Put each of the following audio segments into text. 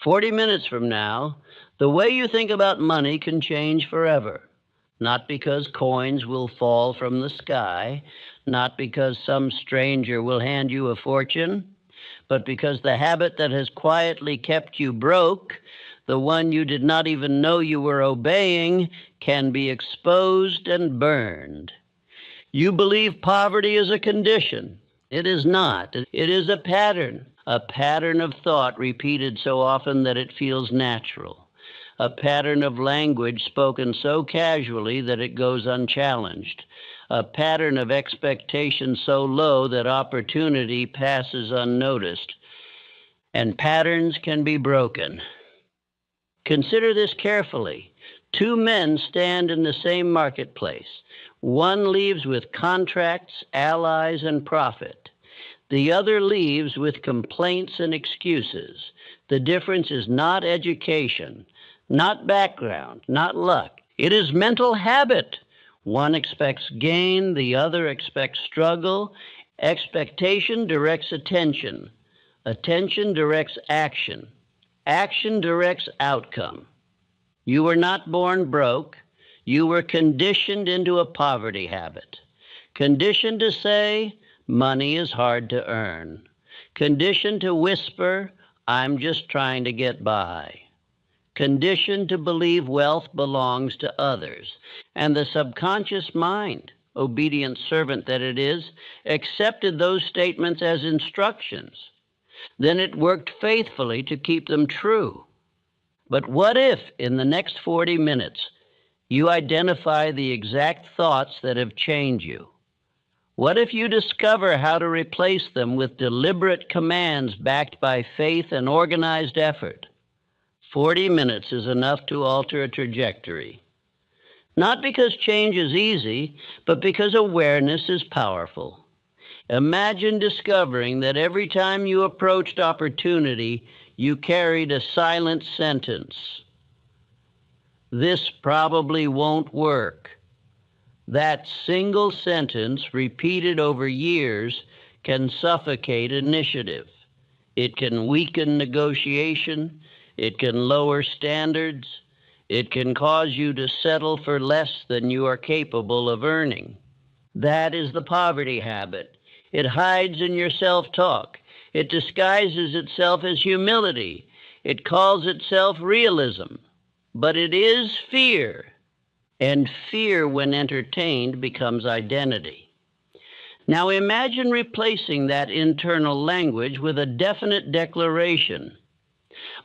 40 minutes from now, the way you think about money can change forever. Not because coins will fall from the sky, not because some stranger will hand you a fortune, but because the habit that has quietly kept you broke, the one you did not even know you were obeying, can be exposed and burned. You believe poverty is a condition. It is not. It is a pattern of thought repeated so often that it feels natural, a pattern of language spoken so casually that it goes unchallenged, a pattern of expectation so low that opportunity passes unnoticed. And patterns can be broken. Consider this carefully. Two men stand in the same marketplace. One leaves with contracts, allies, and profit. The other leaves with complaints and excuses. The difference is not education, not background, not luck. It is mental habit. One expects gain, the other expects struggle. Expectation directs attention. Attention directs action. Action directs outcome. You were not born broke. You were conditioned into a poverty habit. Conditioned to say, money is hard to earn. Conditioned to whisper, I'm just trying to get by. Conditioned to believe wealth belongs to others. And the subconscious mind, obedient servant that it is, accepted those statements as instructions. Then it worked faithfully to keep them true. But what if, in the next 40 minutes, you identify the exact thoughts that have changed you? What if you discover how to replace them with deliberate commands backed by faith and organized effort? 40 minutes is enough to alter a trajectory. Not because change is easy, but because awareness is powerful. Imagine discovering that every time you approached opportunity, you carried a silent sentence. This probably won't work. That single sentence, repeated over years, can suffocate initiative. It can weaken negotiation. It can lower standards. It can cause you to settle for less than you are capable of earning. That is the poverty habit. It hides in your self-talk. It disguises itself as humility. It calls itself realism. But it is fear. And fear, when entertained, becomes identity. Now imagine replacing that internal language with a definite declaration.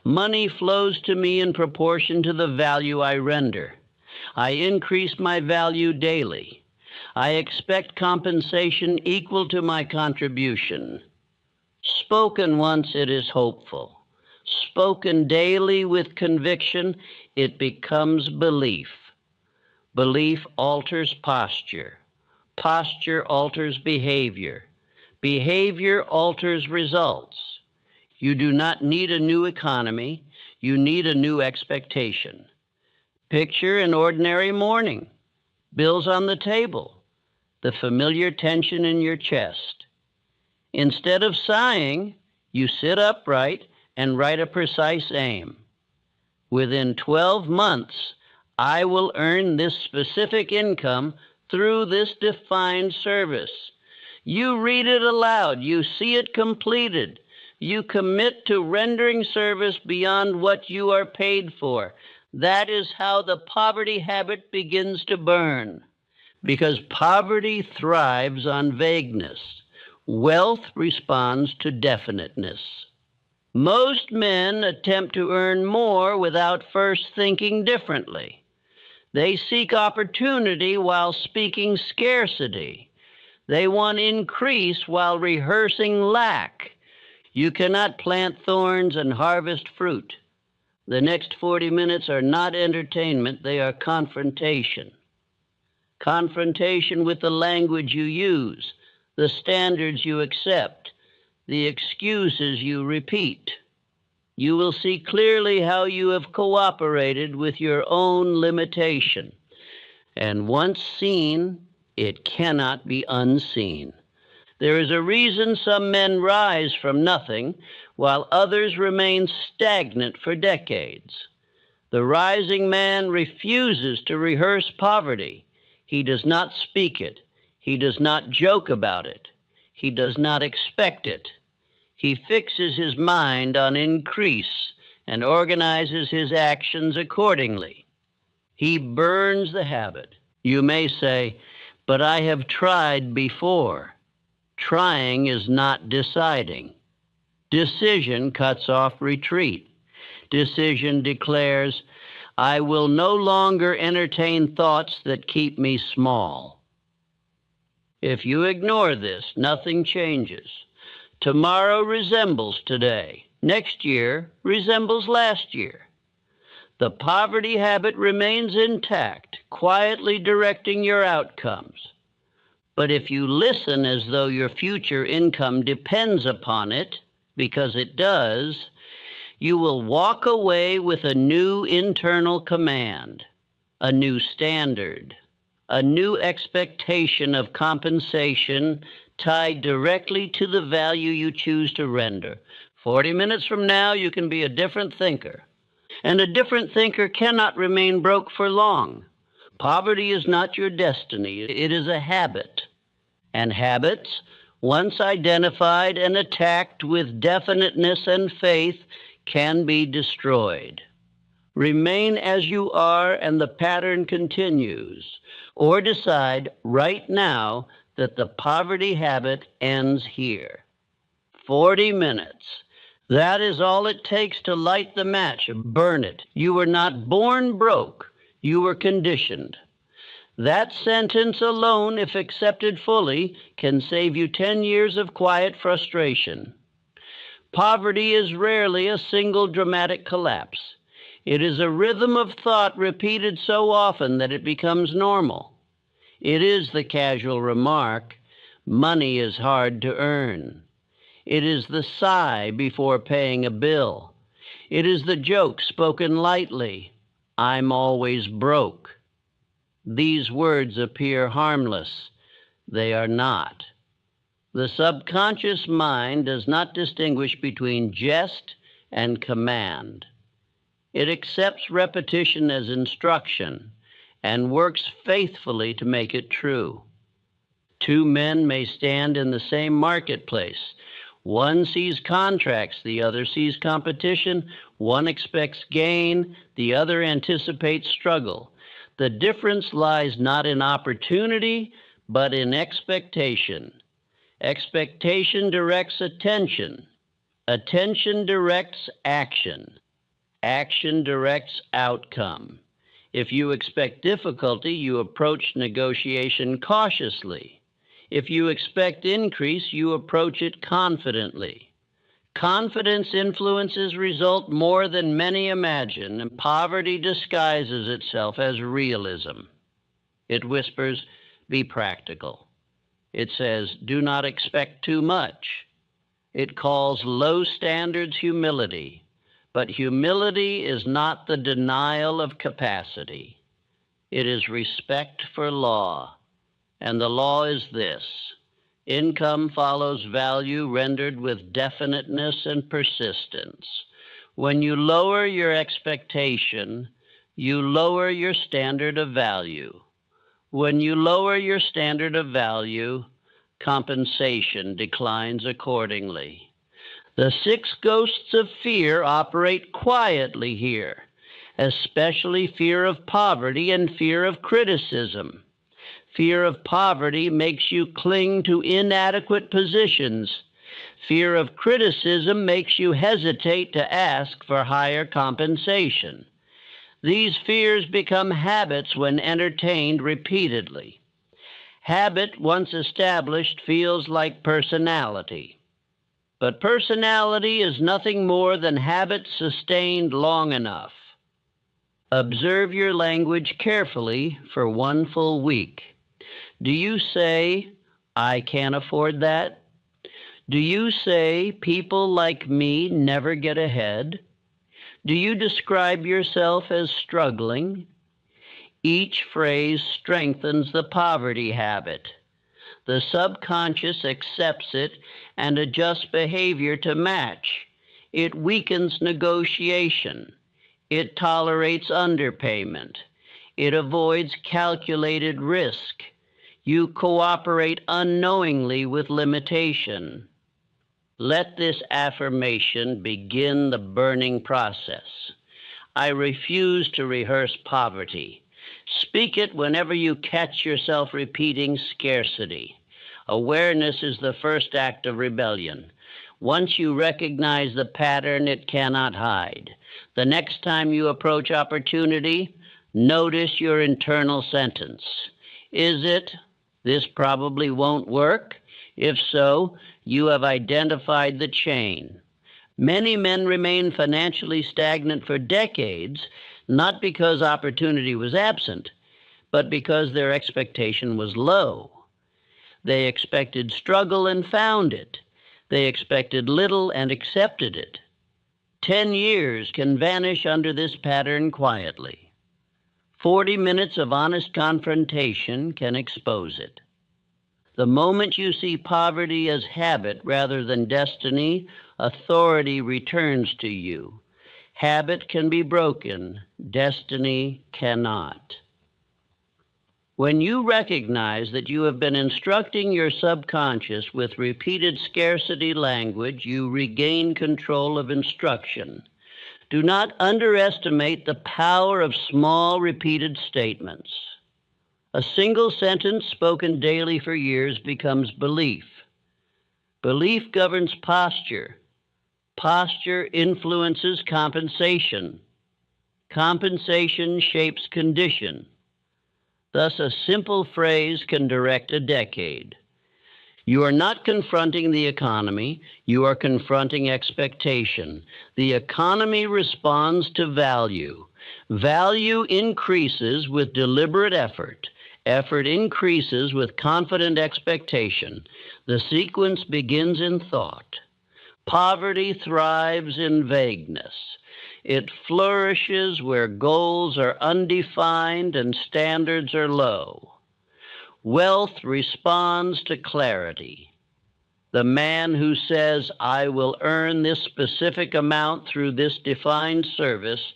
Money flows to me in proportion to the value I render. I increase my value daily. I expect compensation equal to my contribution. Spoken once, it is hopeful. Spoken daily with conviction, it becomes belief. Belief alters posture. Posture alters behavior. Behavior alters results. You do not need a new economy. You need a new expectation. Picture an ordinary morning. Bills on the table. The familiar tension in your chest. Instead of sighing, you sit upright and write a precise aim. Within 12 months, I will earn this specific income through this defined service. You read it aloud. You see it completed. You commit to rendering service beyond what you are paid for. That is how the poverty habit begins to burn. Because poverty thrives on vagueness. Wealth responds to definiteness. Most men attempt to earn more without first thinking differently. They seek opportunity while speaking scarcity. They want increase while rehearsing lack. You cannot plant thorns and harvest fruit. The next 40 minutes are not entertainment, they are confrontation. Confrontation with the language you use, the standards you accept, the excuses you repeat. You will see clearly how you have cooperated with your own limitation. And once seen, it cannot be unseen. There is a reason some men rise from nothing, while others remain stagnant for decades. The rising man refuses to rehearse poverty. He does not speak it. He does not joke about it. He does not expect it. He fixes his mind on increase and organizes his actions accordingly. He burns the habit. You may say, but I have tried before. Trying is not deciding. Decision cuts off retreat. Decision declares, I will no longer entertain thoughts that keep me small. If you ignore this, nothing changes. Tomorrow resembles today. Next year resembles last year. The poverty habit remains intact, quietly directing your outcomes. But if you listen as though your future income depends upon it, because it does, you will walk away with a new internal command, a new standard, a new expectation of compensation tied directly to the value you choose to render. 40 minutes from now, you can be a different thinker. And a different thinker cannot remain broke for long. Poverty is not your destiny. It is a habit. And habits, once identified and attacked with definiteness and faith, can be destroyed. Remain as you are and the pattern continues. Or decide right now that the poverty habit ends here. 40 minutes. That is all it takes to light the match, burn it. You were not born broke. You were conditioned. That sentence alone, if accepted fully, can save you 10 years of quiet frustration. Poverty is rarely a single dramatic collapse. It is a rhythm of thought repeated so often that it becomes normal. It is the casual remark, money is hard to earn. It is the sigh before paying a bill. It is the joke spoken lightly, I'm always broke. These words appear harmless. They are not. The subconscious mind does not distinguish between jest and command. It accepts repetition as instruction and works faithfully to make it true. Two men may stand in the same marketplace. One sees contracts, the other sees competition. One expects gain, the other anticipates struggle. The difference lies not in opportunity, but in expectation. Expectation directs attention. Attention directs action. Action directs outcome. If you expect difficulty, you approach negotiation cautiously. If you expect increase, you approach it confidently. Confidence influences result more than many imagine, and poverty disguises itself as realism. It whispers, be practical. It says, do not expect too much. It calls low standards humility, but humility is not the denial of capacity. It is respect for law. And the law is this: income follows value rendered with definiteness and persistence. When you lower your expectation, you lower your standard of value. When you lower your standard of value, compensation declines accordingly. The 6 ghosts of fear operate quietly here, especially fear of poverty and fear of criticism. Fear of poverty makes you cling to inadequate positions. Fear of criticism makes you hesitate to ask for higher compensation. These fears become habits when entertained repeatedly. Habit, once established, feels like personality. But personality is nothing more than habit sustained long enough. Observe your language carefully for 1 full week. Do you say, I can't afford that? Do you say, people like me never get ahead? Do you describe yourself as struggling? Each phrase strengthens the poverty habit. The subconscious accepts it and adjusts behavior to match. It weakens negotiation. It tolerates underpayment. It avoids calculated risk. You cooperate unknowingly with limitation. Let this affirmation begin the burning process. I refuse to rehearse poverty. Speak it whenever you catch yourself repeating scarcity. Awareness is the first act of rebellion. Once you recognize the pattern, it cannot hide. The next time you approach opportunity, notice your internal sentence. Is it, "This probably won't work"? If so, you have identified the chain. Many men remain financially stagnant for decades, not because opportunity was absent, but because their expectation was low. They expected struggle and found it. They expected little and accepted it. 10 years can vanish under this pattern quietly. 40 minutes of honest confrontation can expose it. The moment you see poverty as habit rather than destiny, authority returns to you. Habit can be broken, destiny cannot. When you recognize that you have been instructing your subconscious with repeated scarcity language, you regain control of instruction. Do not underestimate the power of small repeated statements. A single sentence spoken daily for years becomes belief. Belief governs posture. Posture influences compensation. Compensation shapes condition. Thus, a simple phrase can direct a decade. You are not confronting the economy, you are confronting expectation. The economy responds to value. Value increases with deliberate effort. Effort increases with confident expectation. The sequence begins in thought. Poverty thrives in vagueness. It flourishes where goals are undefined and standards are low. Wealth responds to clarity. The man who says, "I will earn this specific amount through this defined service,"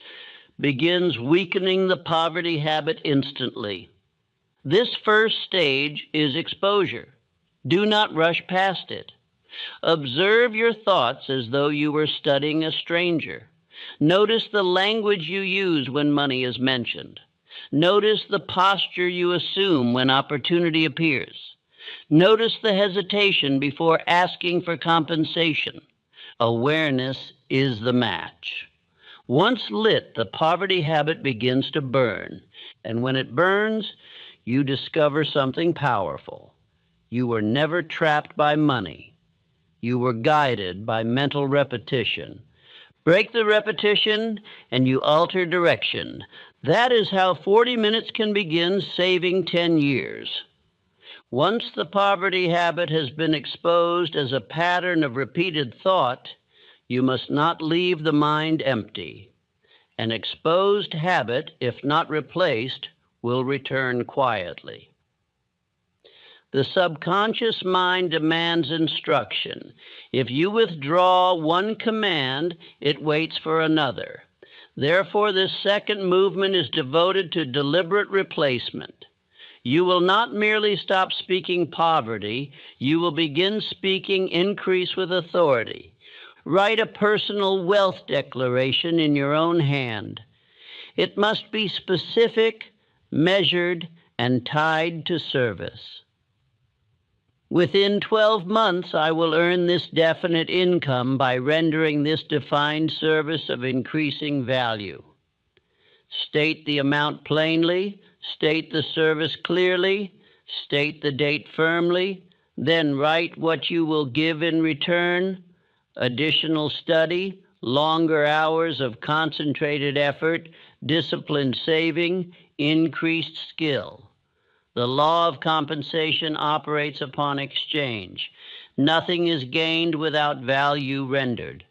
begins weakening the poverty habit instantly. This first stage is exposure. Do not rush past it. Observe your thoughts as though you were studying a stranger. Notice the language you use when money is mentioned. Notice the posture you assume when opportunity appears. Notice the hesitation before asking for compensation. Awareness is the match. Once lit, the poverty habit begins to burn. And when it burns, you discover something powerful. You were never trapped by money. You were guided by mental repetition. Break the repetition and you alter direction. That is how 40 minutes can begin saving 10 years. Once the poverty habit has been exposed as a pattern of repeated thought, you must not leave the mind empty. An exposed habit, if not replaced, will return quietly. The subconscious mind demands instruction. If you withdraw one command, it waits for another. Therefore, this second movement is devoted to deliberate replacement. You will not merely stop speaking poverty, you will begin speaking increase with authority. Write a personal wealth declaration in your own hand. It must be specific, measured, and tied to service. Within 12 months, I will earn this definite income by rendering this defined service of increasing value. State the amount plainly, state the service clearly, state the date firmly, then write what you will give in return: additional study, longer hours of concentrated effort, disciplined saving, increased skill. The law of compensation operates upon exchange. Nothing is gained without value rendered.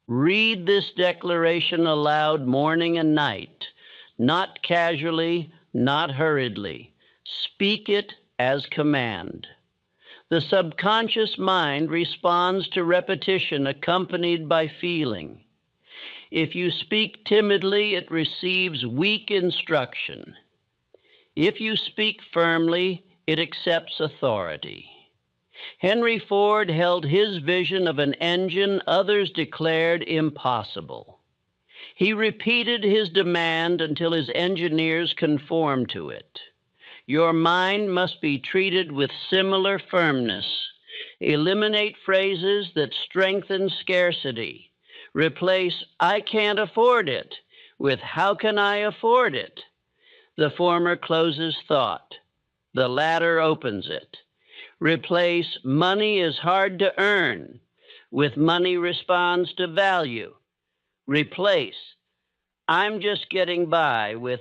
Read this declaration aloud morning and night, not casually, not hurriedly. Speak it as command. The subconscious mind responds to repetition accompanied by feeling. If you speak timidly, it receives weak instruction. If you speak firmly, it accepts authority. Henry Ford held his vision of an engine others declared impossible. He repeated his demand until his engineers conformed to it. Your mind must be treated with similar firmness. Eliminate phrases that strengthen scarcity. Replace "I can't afford it" with "How can I afford it?" The former closes thought. The latter opens it. Replace "money is hard to earn" with "money responds to value." Replace "I'm just getting by" with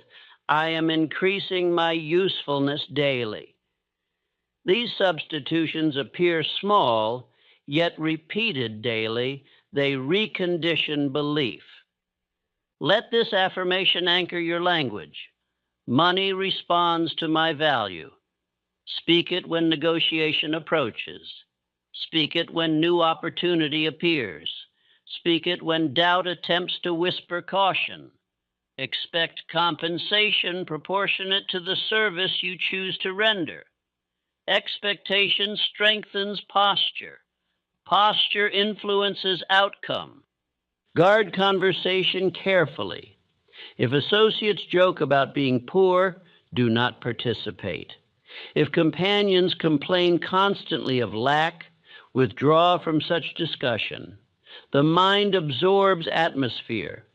"I am increasing my usefulness daily." These substitutions appear small, yet repeated daily, they recondition belief. Let this affirmation anchor your language. Money responds to my value. Speak it when negotiation approaches. Speak it when new opportunity appears. Speak it when doubt attempts to whisper caution. Expect compensation proportionate to the service you choose to render. Expectation strengthens posture. Posture influences outcome. Guard conversation carefully. If associates joke about being poor, do not participate. If companions complain constantly of lack, withdraw from such discussion. The mind absorbs atmosphere.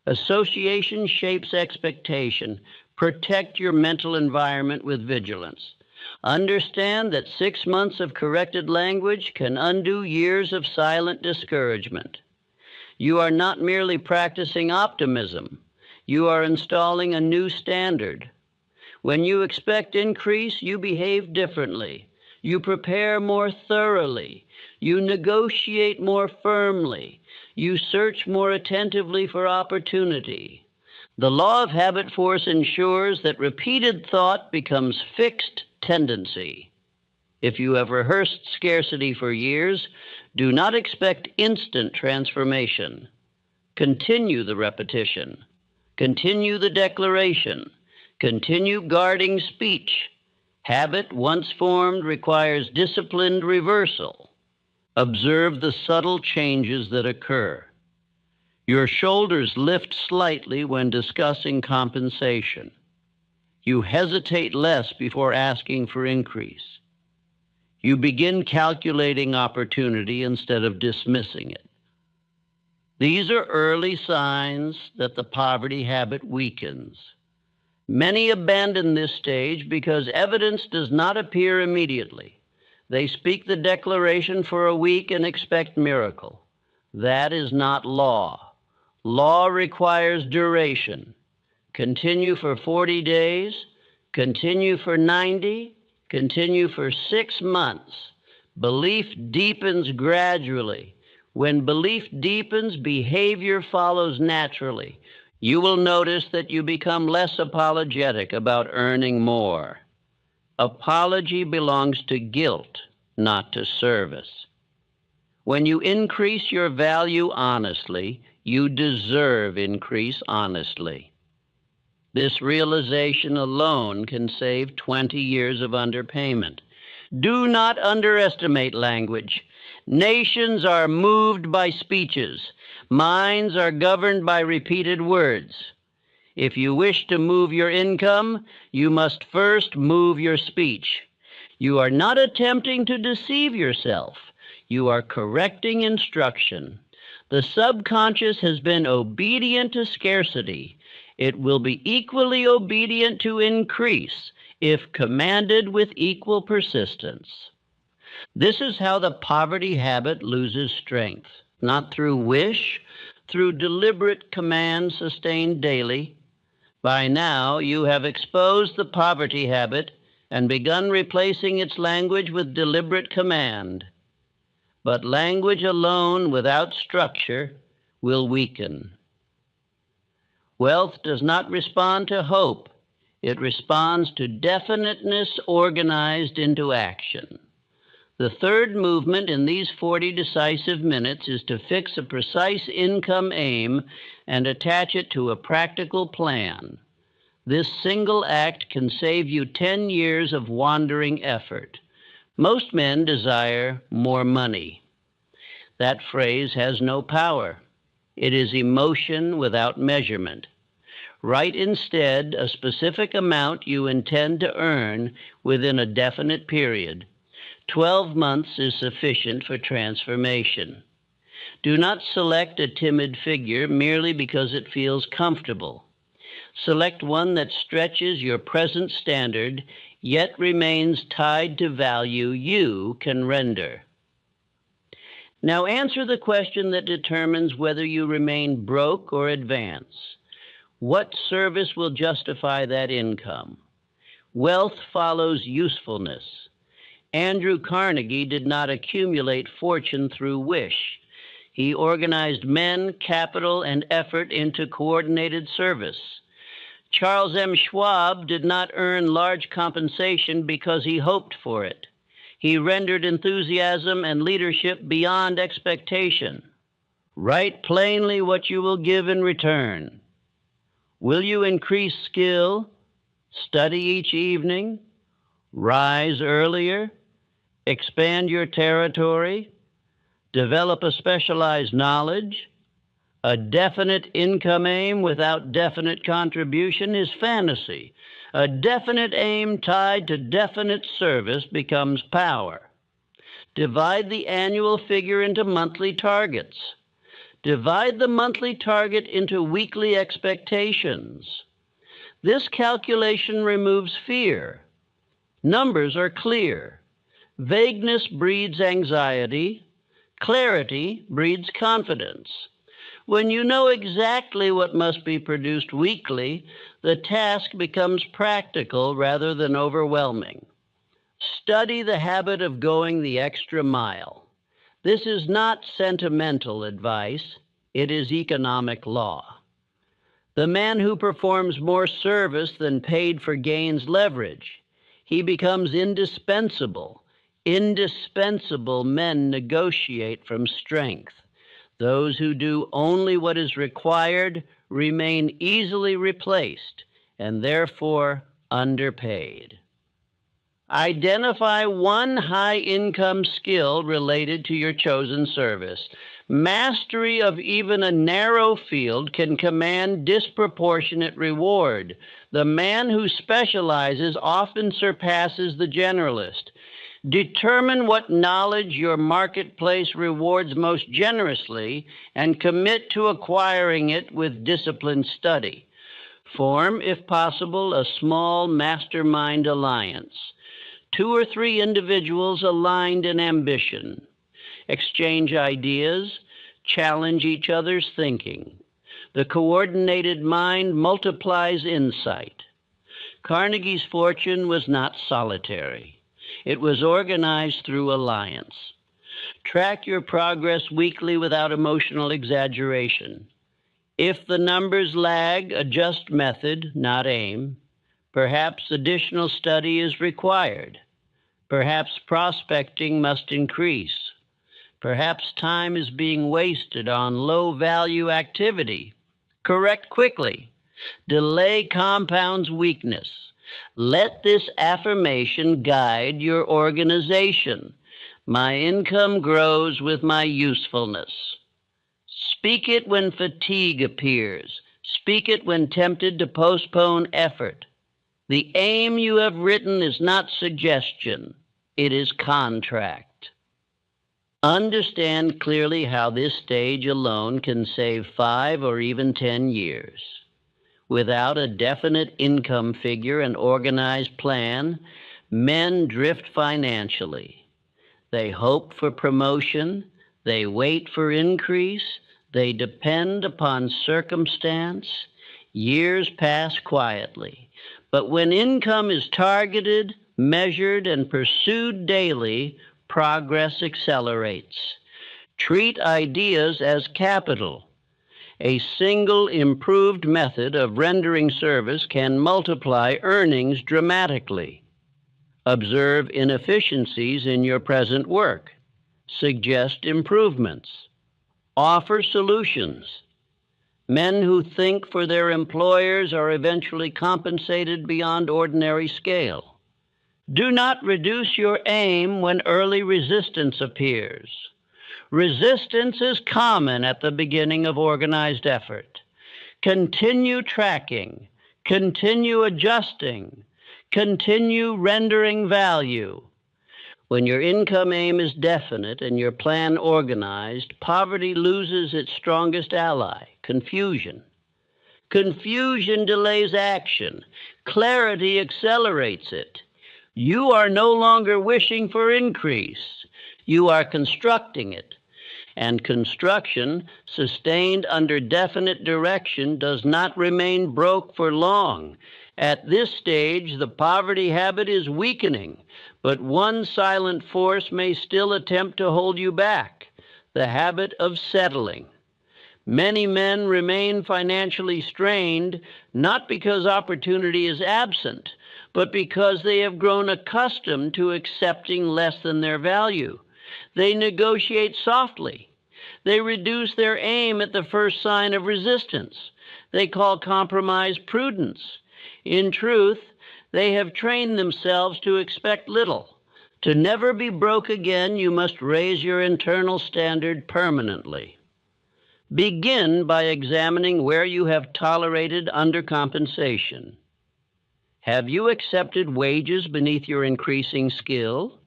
Association shapes expectation. Protect your mental environment with vigilance. Understand that 6 months of corrected language can undo years of silent discouragement. You are not merely practicing optimism. You are installing a new standard. When you expect increase, you behave differently. You prepare more thoroughly. You negotiate more firmly. You search more attentively for opportunity. The law of habit force ensures that repeated thought becomes fixed tendency. If you have rehearsed scarcity for years, do not expect instant transformation. Continue the repetition. Continue the declaration. Continue guarding speech. Habit, once formed, requires disciplined reversal. Observe the subtle changes that occur. Your shoulders lift slightly when discussing compensation. You hesitate less before asking for increase. You begin calculating opportunity instead of dismissing it. These are early signs that the poverty habit weakens. Many abandon this stage because evidence does not appear immediately. They speak the declaration for a week and expect miracle. That is not law. Law requires duration. Continue for 40 days, continue for 90, continue for 6 months. Belief deepens gradually. When belief deepens, behavior follows naturally. You will notice that you become less apologetic about earning more. Apology belongs to guilt, not to service. When you increase your value honestly, you deserve increase honestly. This realization alone can save 20 years of underpayment. Do not underestimate language. Nations are moved by speeches. Minds are governed by repeated words. If you wish to move your income, you must first move your speech. You are not attempting to deceive yourself. You are correcting instruction. The subconscious has been obedient to scarcity. It will be equally obedient to increase if commanded with equal persistence. This is how the poverty habit loses strength, not through wish, through deliberate command sustained daily. By now, you have exposed the poverty habit and begun replacing its language with deliberate command. But language alone without structure will weaken. Wealth does not respond to hope. It responds to definiteness organized into action. The third movement in these 40 decisive minutes is to fix a precise income aim and attach it to a practical plan. This single act can save you 10 years of wandering effort. Most men desire more money. That phrase has no power. It is emotion without measurement. Write instead a specific amount you intend to earn within a definite period. 12 months is sufficient for transformation. Do not select a timid figure merely because it feels comfortable. Select one that stretches your present standard, yet remains tied to value you can render. Now answer the question that determines whether you remain broke or advance. What service will justify that income? Wealth follows usefulness. Andrew Carnegie did not accumulate fortune through wish. He organized men, capital, and effort into coordinated service. Charles M. Schwab did not earn large compensation because he hoped for it. He rendered enthusiasm and leadership beyond expectation. Write plainly what you will give in return. Will you increase skill, study each evening, rise earlier, expand your territory, develop a specialized knowledge? A definite income aim without definite contribution is fantasy. A definite aim tied to definite service becomes power. Divide the annual figure into monthly targets. Divide the monthly target into weekly expectations. This calculation removes fear. Numbers are clear. Vagueness breeds anxiety. Clarity breeds confidence. When you know exactly what must be produced weekly, the task becomes practical rather than overwhelming. Study the habit of going the extra mile. This is not sentimental advice, it is economic law. The man who performs more service than paid for gains leverage. He becomes indispensable. Indispensable men negotiate from strength. Those who do only what is required remain easily replaced and therefore underpaid. Identify one high-income skill related to your chosen service. Mastery of even a narrow field can command disproportionate reward. The man who specializes often surpasses the generalist. Determine what knowledge your marketplace rewards most generously and commit to acquiring it with disciplined study. Form, if possible, a small mastermind alliance. 2 or 3 individuals aligned in ambition. Exchange ideas, challenge each other's thinking. The coordinated mind multiplies insight. Carnegie's fortune was not solitary. It was organized through alliance. Track your progress weekly without emotional exaggeration. If the numbers lag, adjust method, not aim. Perhaps additional study is required. Perhaps prospecting must increase. Perhaps time is being wasted on low-value activity. Correct quickly. Delay compounds weakness. Let this affirmation guide your organization. My income grows with my usefulness. Speak it when fatigue appears. Speak it when tempted to postpone effort. The aim you have written is not suggestion. It is contract. Understand clearly how this stage alone can save 5 or even 10 years. Without a definite income figure and organized plan, men drift financially. They hope for promotion, they wait for increase, they depend upon circumstance. Years pass quietly. But when income is targeted, measured, and pursued daily, progress accelerates. Treat ideas as capital. A single improved method of rendering service can multiply earnings dramatically. Observe inefficiencies in your present work. Suggest improvements. Offer solutions. Men who think for their employers are eventually compensated beyond ordinary scale. Do not reduce your aim when early resistance appears. Resistance is common at the beginning of organized effort. Continue tracking, continue adjusting, continue rendering value. When your income aim is definite and your plan organized, poverty loses its strongest ally, confusion. Confusion delays action. Clarity accelerates it. You are no longer wishing for increase. You are constructing it. And construction, sustained under definite direction, does not remain broke for long. At this stage, the poverty habit is weakening, but one silent force may still attempt to hold you back, the habit of settling. Many men remain financially strained, not because opportunity is absent, but because they have grown accustomed to accepting less than their value. They negotiate softly. They reduce their aim at the first sign of resistance. They call compromise prudence. In truth, they have trained themselves to expect little. To never be broke again, you must raise your internal standard permanently. Begin by examining where you have tolerated undercompensation. Have you accepted wages beneath your increasing skill?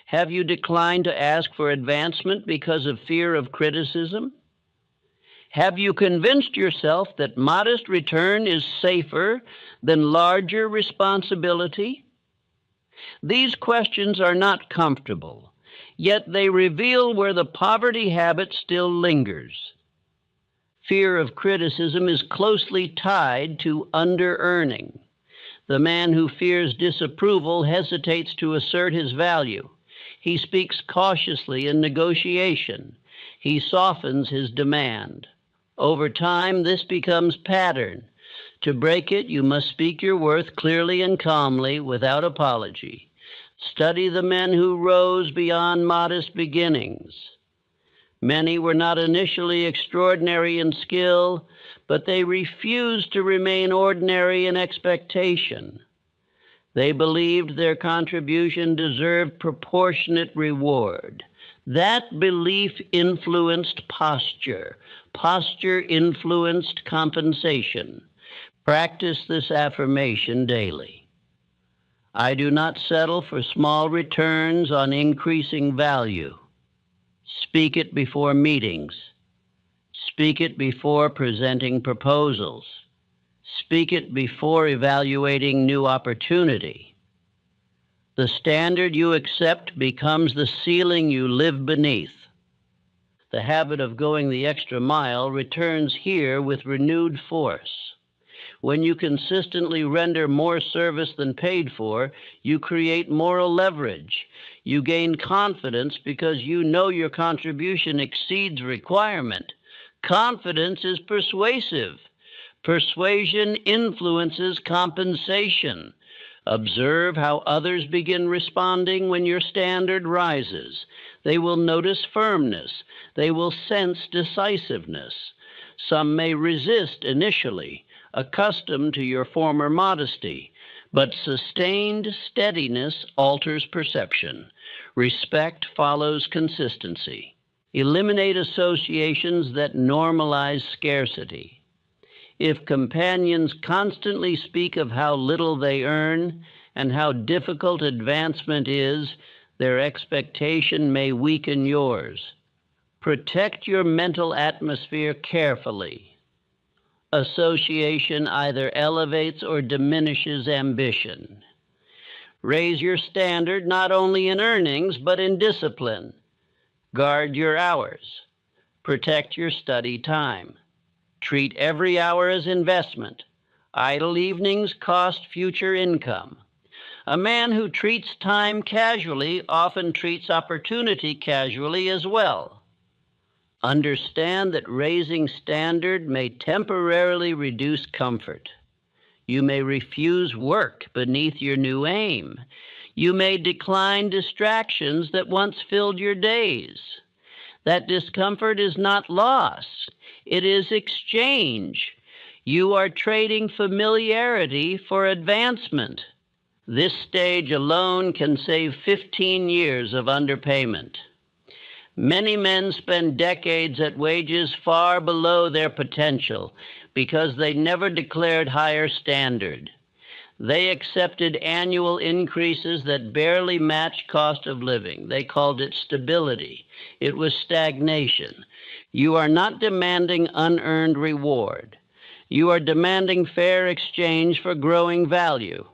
Have you declined to ask for advancement because of fear of criticism? Have you convinced yourself that modest return is safer than larger responsibility? These questions are not comfortable, yet they reveal where the poverty habit still lingers. Fear of criticism is closely tied to under-earning. The man who fears disapproval hesitates to assert his value. He speaks cautiously in negotiation. He softens his demand. Over time, this becomes pattern. To break it, you must speak your worth clearly and calmly, without apology. Study the men who rose beyond modest beginnings. Many were not initially extraordinary in skill, but they refused to remain ordinary in expectation. They believed their contribution deserved proportionate reward. That belief influenced posture. Posture influenced compensation. Practice this affirmation daily. I do not settle for small returns on increasing value. Speak it before meetings. Speak it before presenting proposals. Speak it before evaluating new opportunity. The standard you accept becomes the ceiling you live beneath. The habit of going the extra mile returns here with renewed force. When you consistently render more service than paid for, you create moral leverage. You gain confidence because you know your contribution exceeds requirement. Confidence is persuasive. Persuasion influences compensation. Observe how others begin responding when your standard rises. They will notice firmness. They will sense decisiveness. Some may resist initially, accustomed to your former modesty, but sustained steadiness alters perception. Respect follows consistency. Eliminate associations that normalize scarcity. If companions constantly speak of how little they earn and how difficult advancement is, their expectation may weaken yours. Protect your mental atmosphere carefully. Association either elevates or diminishes ambition. Raise your standard not only in earnings, but in discipline. Guard your hours. Protect your study time. Treat every hour as investment. Idle evenings cost future income. A man who treats time casually often treats opportunity casually as well. Understand that raising standard may temporarily reduce comfort. You may refuse work beneath your new aim. You may decline distractions that once filled your days. That discomfort is not loss, it is exchange. You are trading familiarity for advancement. This stage alone can save 15 years of underpayment. Many men spend decades at wages far below their potential because they never declared higher standard. They accepted annual increases that barely matched cost of living. They called it stability. It was stagnation. You are not demanding unearned reward. You are demanding fair exchange for growing value.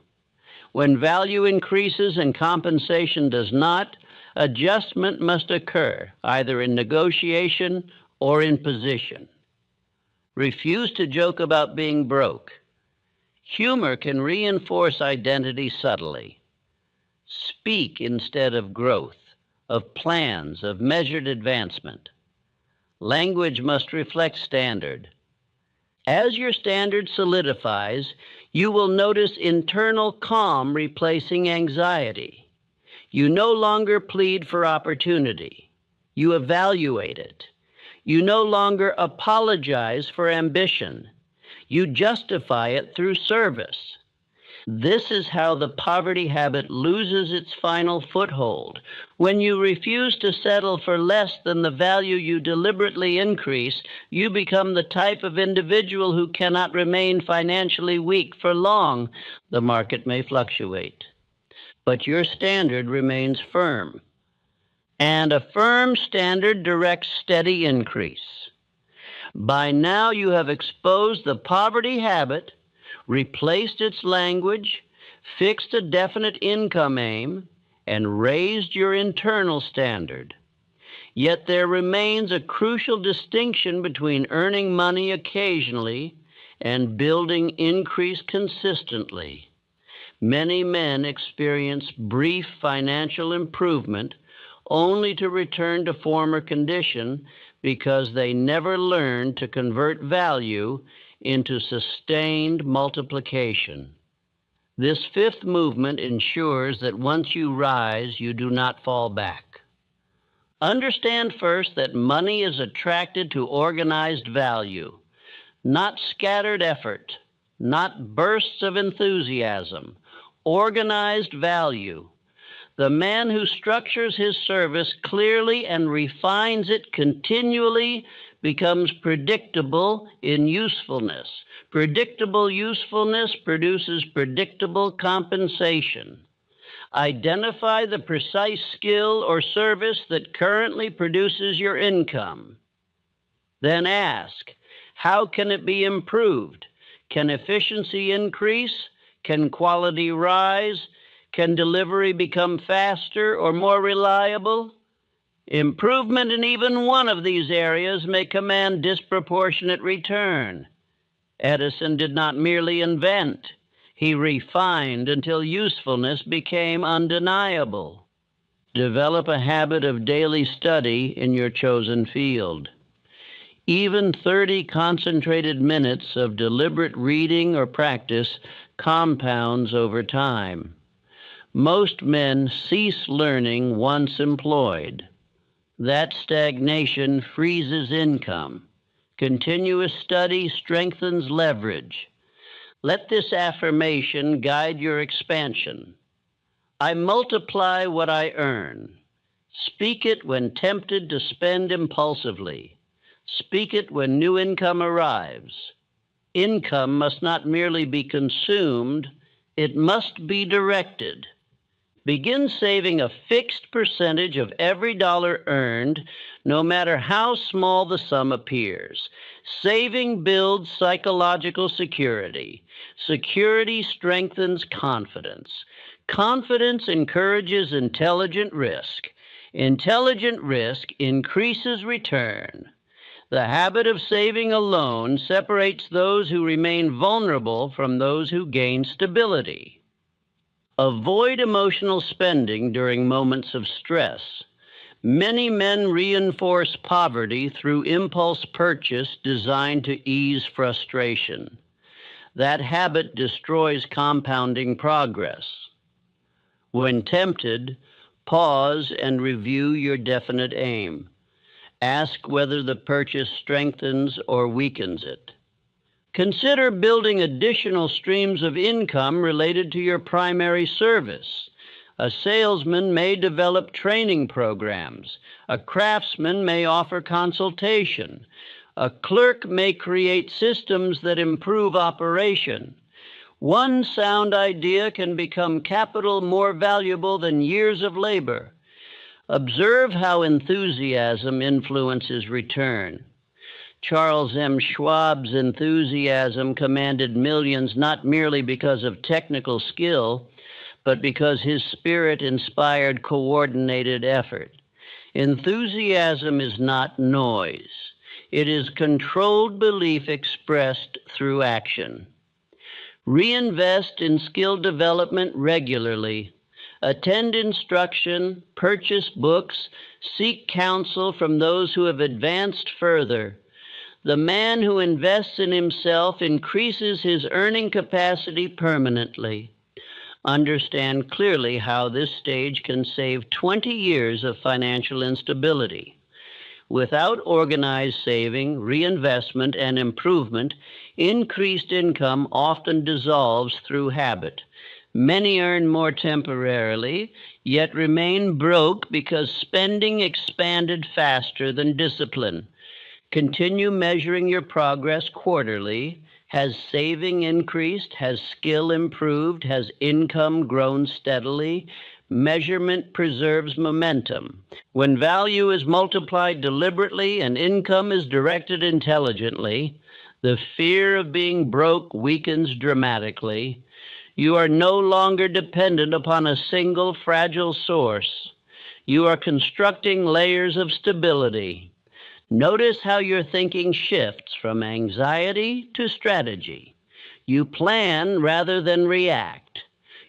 When value increases and compensation does not, adjustment must occur, either in negotiation or in position. Refuse to joke about being broke. Humor can reinforce identity subtly. Speak instead of growth, of plans, of measured advancement. Language must reflect standard. As your standard solidifies, you will notice internal calm replacing anxiety. You no longer plead for opportunity. You evaluate it. You no longer apologize for ambition. You justify it through service. This is how the poverty habit loses its final foothold. When you refuse to settle for less than the value you deliberately increase, you become the type of individual who cannot remain financially weak for long. The market may fluctuate, but your standard remains firm. And a firm standard directs steady increase. By now you have exposed the poverty habit, replaced its language, fixed a definite income aim, and raised your internal standard. Yet there remains a crucial distinction between earning money occasionally and building increase consistently. Many men experience brief financial improvement only to return to former condition because they never learned to convert value into sustained multiplication. This fifth movement ensures that once you rise, you do not fall back. Understand first that money is attracted to organized value, not scattered effort, not bursts of enthusiasm, organized value. The man who structures his service clearly and refines it continually becomes predictable in usefulness. Predictable usefulness produces predictable compensation. Identify the precise skill or service that currently produces your income. Then ask, how can it be improved? Can efficiency increase? Can quality rise? Can delivery become faster or more reliable? Improvement in even one of these areas may command disproportionate return. Edison did not merely invent, he refined until usefulness became undeniable. Develop a habit of daily study in your chosen field. Even 30 concentrated minutes of deliberate reading or practice compounds over time. Most men cease learning once employed. That stagnation freezes income. Continuous study strengthens leverage. Let this affirmation guide your expansion. I multiply what I earn. Speak it when tempted to spend impulsively. Speak it when new income arrives. Income must not merely be consumed, it must be directed. Begin saving a fixed percentage of every dollar earned, no matter how small the sum appears. Saving builds psychological security. Security strengthens confidence. Confidence encourages intelligent risk. Intelligent risk increases return. The habit of saving alone separates those who remain vulnerable from those who gain stability. Avoid emotional spending during moments of stress. Many men reinforce poverty through impulse purchase designed to ease frustration. That habit destroys compounding progress. When tempted, pause and review your definite aim. Ask whether the purchase strengthens or weakens it. Consider building additional streams of income related to your primary service. A salesman may develop training programs. A craftsman may offer consultation. A clerk may create systems that improve operation. One sound idea can become capital more valuable than years of labor. Observe how enthusiasm influences return. Charles M. Schwab's enthusiasm commanded millions not merely because of technical skill, but because his spirit inspired coordinated effort. Enthusiasm is not noise. It is controlled belief expressed through action. Reinvest in skill development regularly. Attend instruction, purchase books, seek counsel from those who have advanced further. The man who invests in himself increases his earning capacity permanently. Understand clearly how this stage can save 20 years of financial instability. Without organized saving, reinvestment, and improvement, increased income often dissolves through habit. Many earn more temporarily, yet remain broke because spending expanded faster than discipline. Continue measuring your progress quarterly. Has saving increased? Has skill improved? Has income grown steadily? Measurement preserves momentum. When value is multiplied deliberately and income is directed intelligently, the fear of being broke weakens dramatically. You are no longer dependent upon a single fragile source. You are constructing layers of stability. Notice how your thinking shifts from anxiety to strategy. You plan rather than react.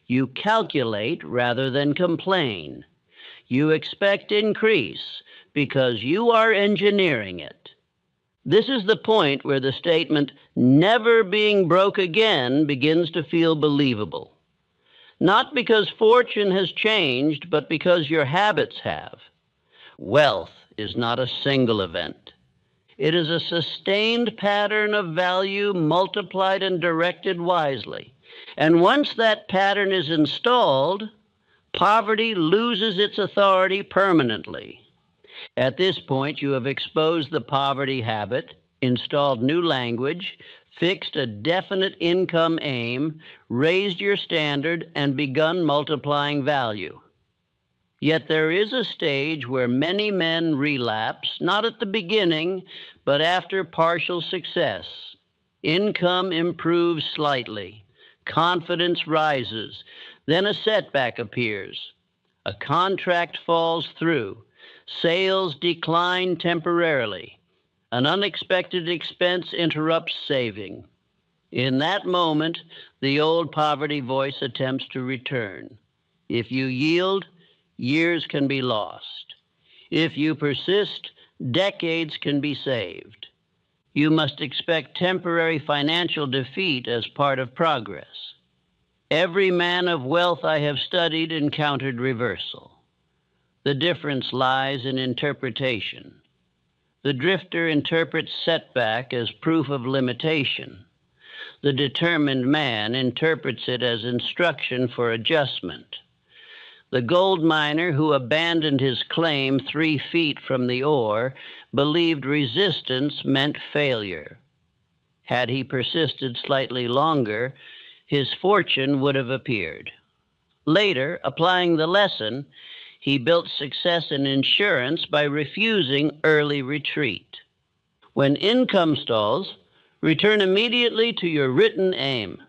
You calculate rather than complain. You expect increase because you are engineering it. This is the point where the statement, never being broke again, begins to feel believable. Not because fortune has changed, but because your habits have. Wealth is not a single event. It is a sustained pattern of value multiplied and directed wisely. And once that pattern is installed, poverty loses its authority permanently. At this point, you have exposed the poverty habit, installed new language, fixed a definite income aim, raised your standard, and begun multiplying value. Yet there is a stage where many men relapse, not at the beginning, but after partial success. Income improves slightly. Confidence rises. Then a setback appears. A contract falls through. Sales decline temporarily. An unexpected expense interrupts saving. In that moment, the old poverty voice attempts to return. If you yield, years can be lost. If you persist, decades can be saved. You must expect temporary financial defeat as part of progress. Every man of wealth I have studied encountered reversal. The difference lies in interpretation. The drifter interprets setback as proof of limitation. The determined man interprets it as instruction for adjustment. The gold miner who abandoned his claim 3 feet from the ore believed resistance meant failure. Had he persisted slightly longer, his fortune would have appeared. Later, applying the lesson, he built success in insurance by refusing early retreat. When income stalls, return immediately to your written aim.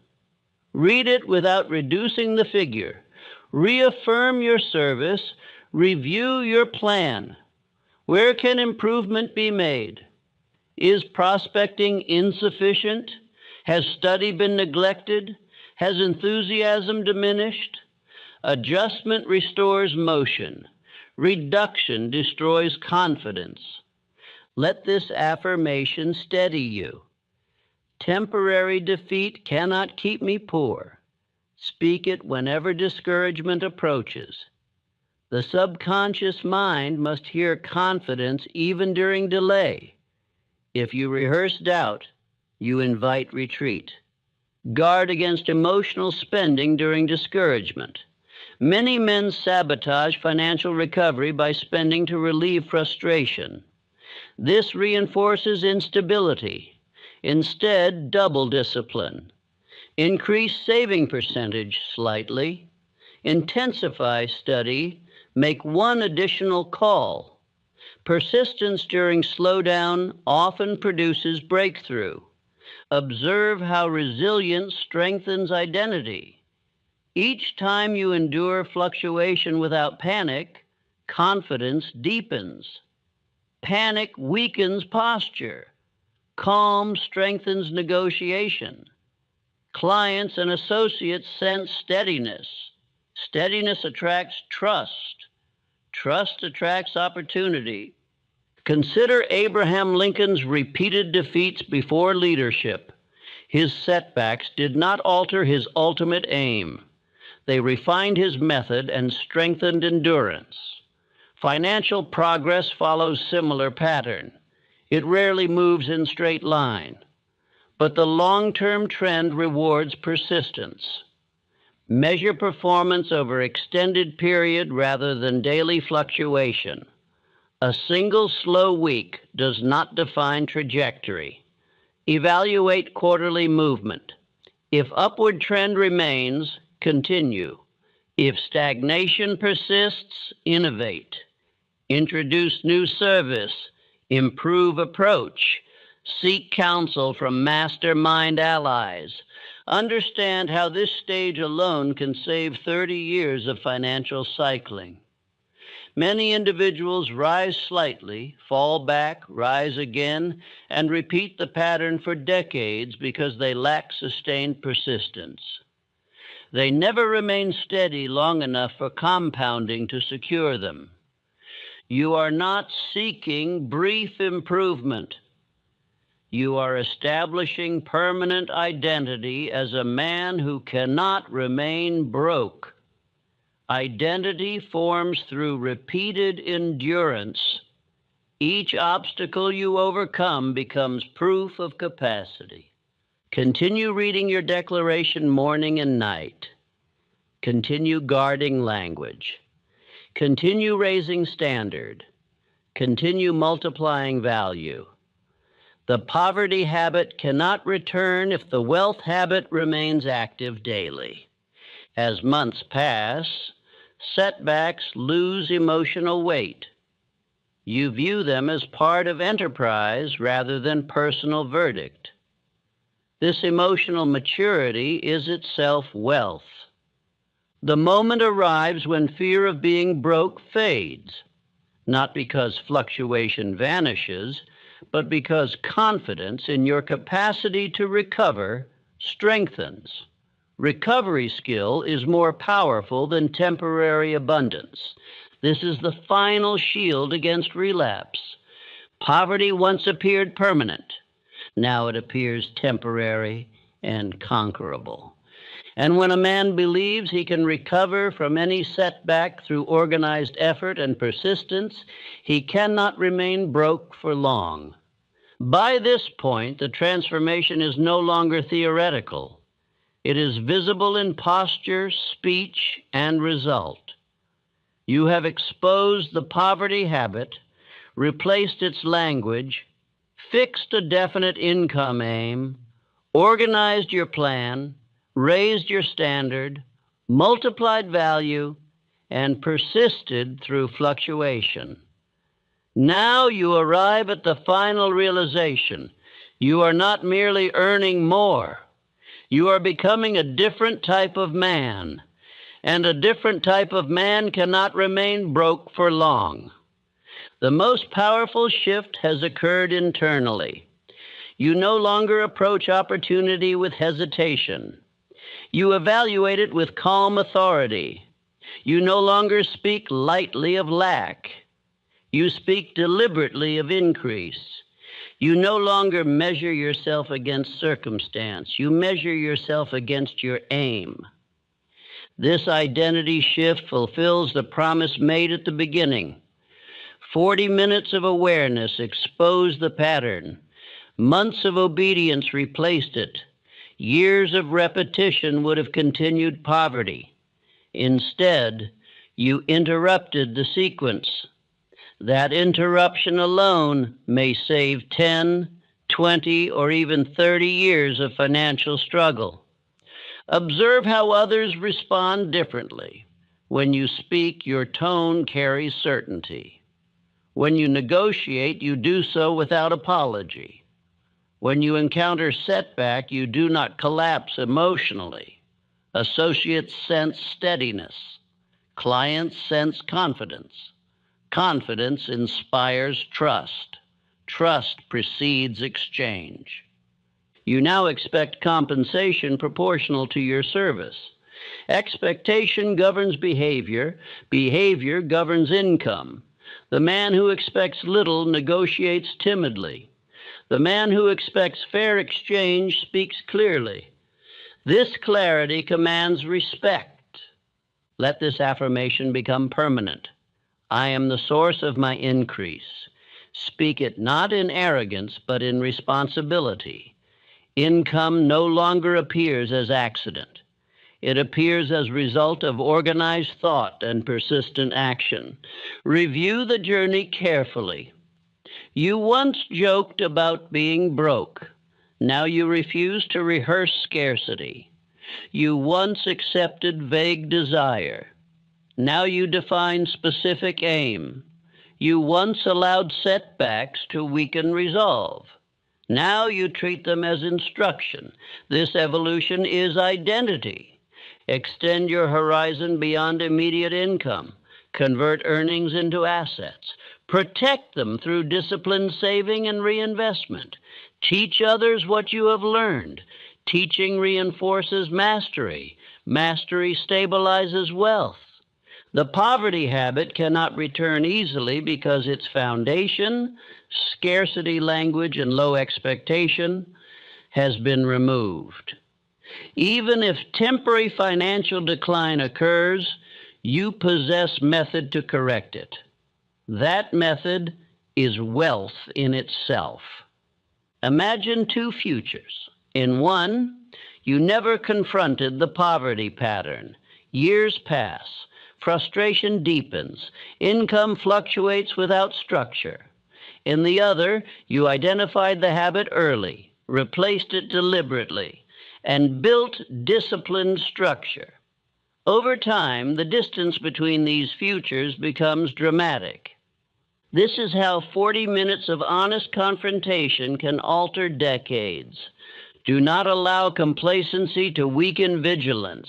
Read it without reducing the figure. Reaffirm your service. Review your plan. Where can improvement be made? Is prospecting insufficient? Has study been neglected? Has enthusiasm diminished? Adjustment restores motion. Reduction destroys confidence. Let this affirmation steady you. Temporary defeat cannot keep me poor. Speak it whenever discouragement approaches. The subconscious mind must hear confidence even during delay. If you rehearse doubt, you invite retreat. Guard against emotional spending during discouragement. Many men sabotage financial recovery by spending to relieve frustration. This reinforces instability. Instead, double discipline. Increase saving percentage slightly. Intensify study. Make one additional call. Persistence during slowdown often produces breakthrough. Observe how resilience strengthens identity. Each time you endure fluctuation without panic, confidence deepens. Panic weakens posture. Calm strengthens negotiation. Clients and associates sense steadiness. Steadiness attracts trust. Trust attracts opportunity. Consider Abraham Lincoln's repeated defeats before leadership. His setbacks did not alter his ultimate aim. They refined his method and strengthened endurance. Financial progress follows similar pattern. It rarely moves in straight line, but the long-term trend rewards persistence. Measure performance over extended period rather than daily fluctuation. A single slow week does not define trajectory. Evaluate quarterly movement. If upward trend remains, continue. If stagnation persists, innovate. Introduce new service. Improve approach. Seek counsel from mastermind allies. Understand how this stage alone can save 30 years of financial cycling. Many individuals rise slightly, fall back, rise again, and repeat the pattern for decades because they lack sustained persistence. They never remain steady long enough for compounding to secure them. You are not seeking brief improvement. You are establishing permanent identity as a man who cannot remain broke. Identity forms through repeated endurance. Each obstacle you overcome becomes proof of capacity. Continue reading your declaration morning and night. Continue guarding language. Continue raising standard. Continue multiplying value. The poverty habit cannot return if the wealth habit remains active daily. As months pass, setbacks lose emotional weight. You view them as part of enterprise rather than personal verdict. This emotional maturity is itself wealth. The moment arrives when fear of being broke fades, not because fluctuation vanishes, but because confidence in your capacity to recover strengthens. Recovery skill is more powerful than temporary abundance. This is the final shield against relapse. Poverty once appeared permanent. Now it appears temporary and conquerable. And when a man believes he can recover from any setback through organized effort and persistence, he cannot remain broke for long. By this point, the transformation is no longer theoretical. It is visible in posture, speech, and result. You have exposed the poverty habit, replaced its language, fixed a definite income aim, organized your plan, raised your standard, multiplied value, and persisted through fluctuation. Now you arrive at the final realization. You are not merely earning more. You are becoming a different type of man, and a different type of man cannot remain broke for long. The most powerful shift has occurred internally. You no longer approach opportunity with hesitation. You evaluate it with calm authority. You no longer speak lightly of lack. You speak deliberately of increase. You no longer measure yourself against circumstance. You measure yourself against your aim. This identity shift fulfills the promise made at the beginning. 40 minutes of awareness exposed the pattern. Months of obedience replaced it. Years of repetition would have continued poverty. Instead, you interrupted the sequence. That interruption alone may save 10, 20, or even 30 years of financial struggle. Observe how others respond differently. When you speak, your tone carries certainty. When you negotiate, you do so without apology. When you encounter setback, you do not collapse emotionally. Associates sense steadiness. Clients sense confidence. Confidence inspires trust. Trust precedes exchange. You now expect compensation proportional to your service. Expectation governs behavior. Behavior governs income. The man who expects little negotiates timidly. The man who expects fair exchange speaks clearly. This clarity commands respect. Let this affirmation become permanent. I am the source of my increase. Speak it not in arrogance, but in responsibility. Income no longer appears as accident. It appears as result of organized thought and persistent action. Review the journey carefully. You once joked about being broke. Now you refuse to rehearse scarcity. You once accepted vague desire. Now you define specific aim. You once allowed setbacks to weaken resolve. Now you treat them as instruction. This evolution is identity. Extend your horizon beyond immediate income. Convert earnings into assets. Protect them through disciplined saving and reinvestment. Teach others what you have learned. Teaching reinforces mastery. Mastery stabilizes wealth. The poverty habit cannot return easily because its foundation, scarcity language and low expectation, has been removed. Even if temporary financial decline occurs, you possess method to correct it. That method is wealth in itself. Imagine two futures. In one, you never confronted the poverty pattern. Years pass. Frustration deepens. Income fluctuates without structure. In the other, you identified the habit early, replaced it deliberately, and built disciplined structure. Over time, the distance between these futures becomes dramatic. This is how 40 minutes of honest confrontation can alter decades. Do not allow complacency to weaken vigilance.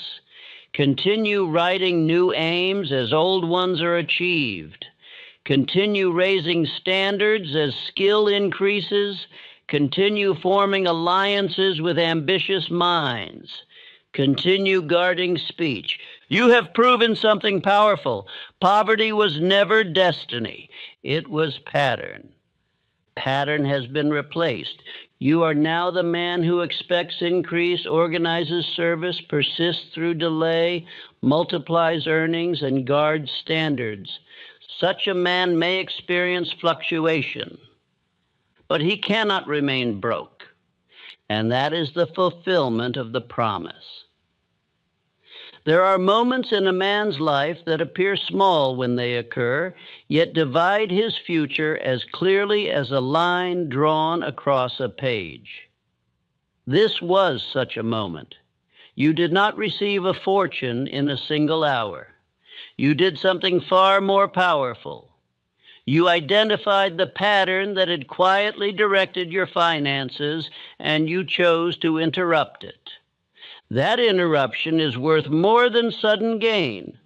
Continue writing new aims as old ones are achieved. Continue raising standards as skill increases. Continue forming alliances with ambitious minds. Continue guarding speech. You have proven something powerful. Poverty was never destiny. It was pattern. Pattern has been replaced. You are now the man who expects increase, organizes service, persists through delay, multiplies earnings, and guards standards. Such a man may experience fluctuation, but he cannot remain broke. And that is the fulfillment of the promise. There are moments in a man's life that appear small when they occur, yet divide his future as clearly as a line drawn across a page. This was such a moment. You did not receive a fortune in a single hour. You did something far more powerful. You identified the pattern that had quietly directed your finances, and you chose to interrupt it. That interruption is worth more than sudden gain.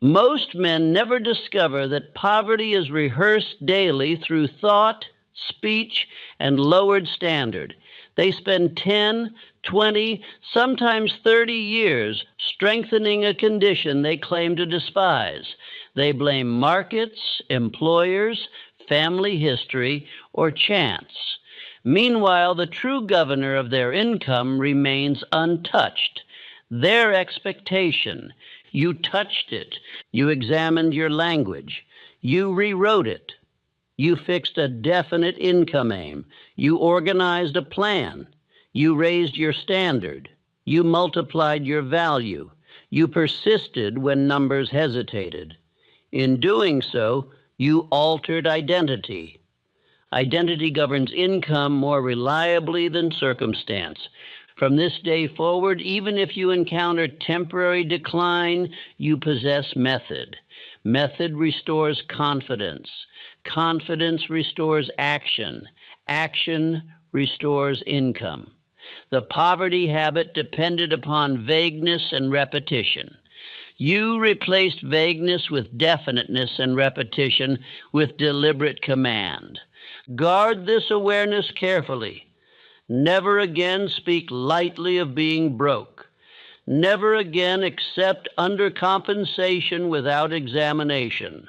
Most men never discover that poverty is rehearsed daily through thought, speech, and lowered standard. They spend 10, 20, sometimes 30 years strengthening a condition they claim to despise. They blame markets, employers, family history, or chance. Meanwhile, the true governor of their income remains untouched. Their expectation. You touched it. You examined your language. You rewrote it. You fixed a definite income aim. You organized a plan. You raised your standard. You multiplied your value. You persisted when numbers hesitated. In doing so, you altered identity. Identity governs income more reliably than circumstance. From this day forward, even if you encounter temporary decline, you possess method. Method restores confidence. Confidence restores action. Action restores income. The poverty habit depended upon vagueness and repetition. You replaced vagueness with definiteness and repetition with deliberate command. Guard this awareness carefully. Never again speak lightly of being broke. Never again accept undercompensation without examination.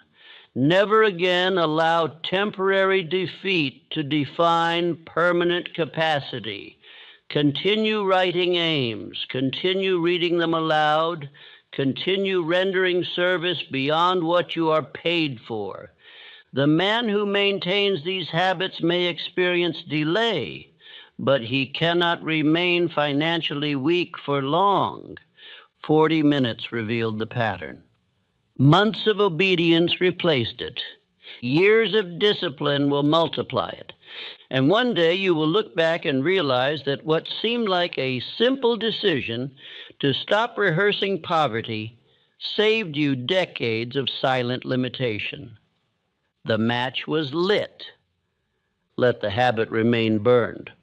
Never again allow temporary defeat to define permanent capacity. Continue writing aims. Continue reading them aloud. Continue rendering service beyond what you are paid for. The man who maintains these habits may experience delay, but he cannot remain financially weak for long. 40 minutes revealed the pattern. Months of obedience replaced it. Years of discipline will multiply it. And one day you will look back and realize that what seemed like a simple decision to stop rehearsing poverty saved you decades of silent limitation. The match was lit. Let the habit remain burned.